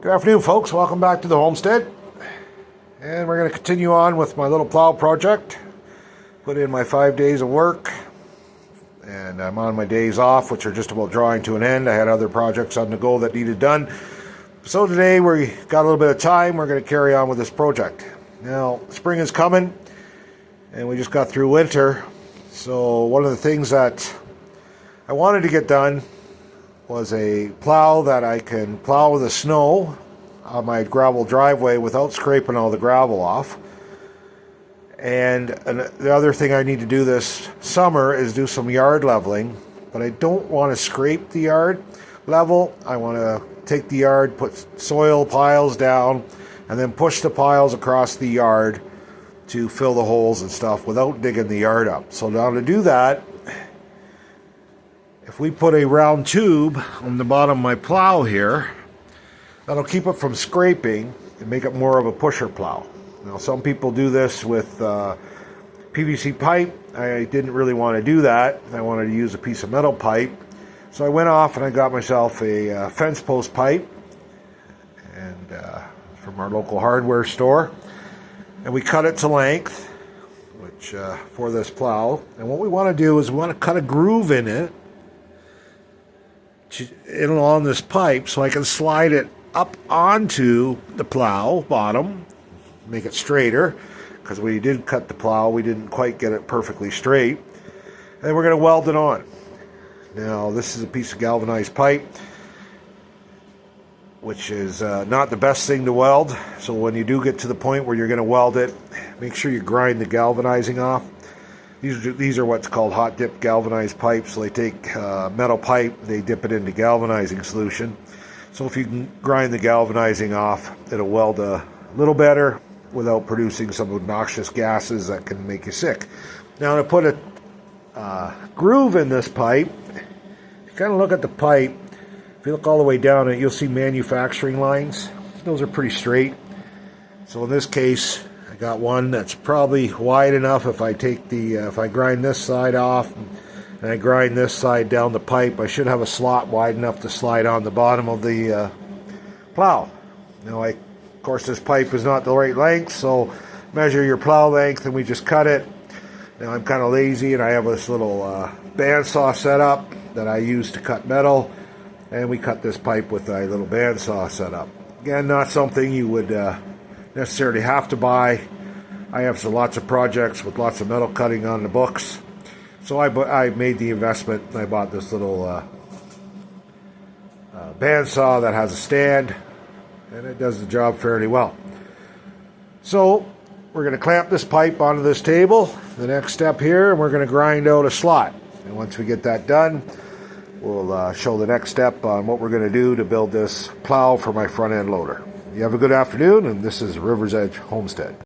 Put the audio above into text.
Good afternoon, folks. Welcome back to the homestead. And we're going to continue on with my little plow project. Put in my 5 days of work. And I'm on my days off, which are just about drawing to an end. I had other projects on the go that needed done. So today we got a little bit of time. We're going to carry on with this project. Now, spring is coming. And we just got through winter. So one of the things that I wanted to get done was a plow that I can plow the snow on my gravel driveway without scraping all the gravel off. And the other thing I need to do this summer is do some yard leveling, but I don't want to scrape the yard level. I want to take the yard, put soil piles down, and then push the piles across the yard to fill the holes and stuff without digging the yard up. So now to do that, if we put a round tube on the bottom of my plow here, that'll keep it from scraping and make it more of a pusher plow. Now, some people do this with PVC pipe. I didn't really want to do that. I wanted to use a piece of metal pipe. So I went off and I got myself a fence post pipe and from our local hardware store. And we cut it to length, which for this plow. And what we want to do is we want to cut a groove in it, along this pipe, so I can slide it up onto the plow bottom, make it straighter, because we did cut the plow, we didn't quite get it perfectly straight. And then we're going to weld it on. Now, this is a piece of galvanized pipe, which is not the best thing to weld. So when you do get to the point where you're going to weld it, make sure you grind the galvanizing off. These are what's called hot dip galvanized pipes. So they take metal pipe, they dip it into galvanizing solution. So if you can grind the galvanizing off, it'll weld a little better without producing some obnoxious gases that can make you sick. Now to put a groove in this pipe, if you kind of look at the pipe, if you look all the way down it, you'll see manufacturing lines. Those are pretty straight. So in this case, I got one that's probably wide enough. If I take if I grind this side off and I grind this side down the pipe, I should have a slot wide enough to slide on the bottom of the plow. Now, of course, this pipe is not the right length, so measure your plow length and we just cut it. Now, I'm kind of lazy and I have this little bandsaw set up that I use to cut metal, and we cut this pipe with a little bandsaw setup. Again, not something you would necessarily have to buy. I have lots of projects with lots of metal cutting on the books, so I made the investment and I bought this little bandsaw that has a stand, and it does the job fairly well. So we're going to clamp this pipe onto this table, the next step here, and we're going to grind out a slot. And once we get that done, we'll show the next step on what we're going to do to build this plow for my front end loader. You have a good afternoon, and this is River's Edge Homestead.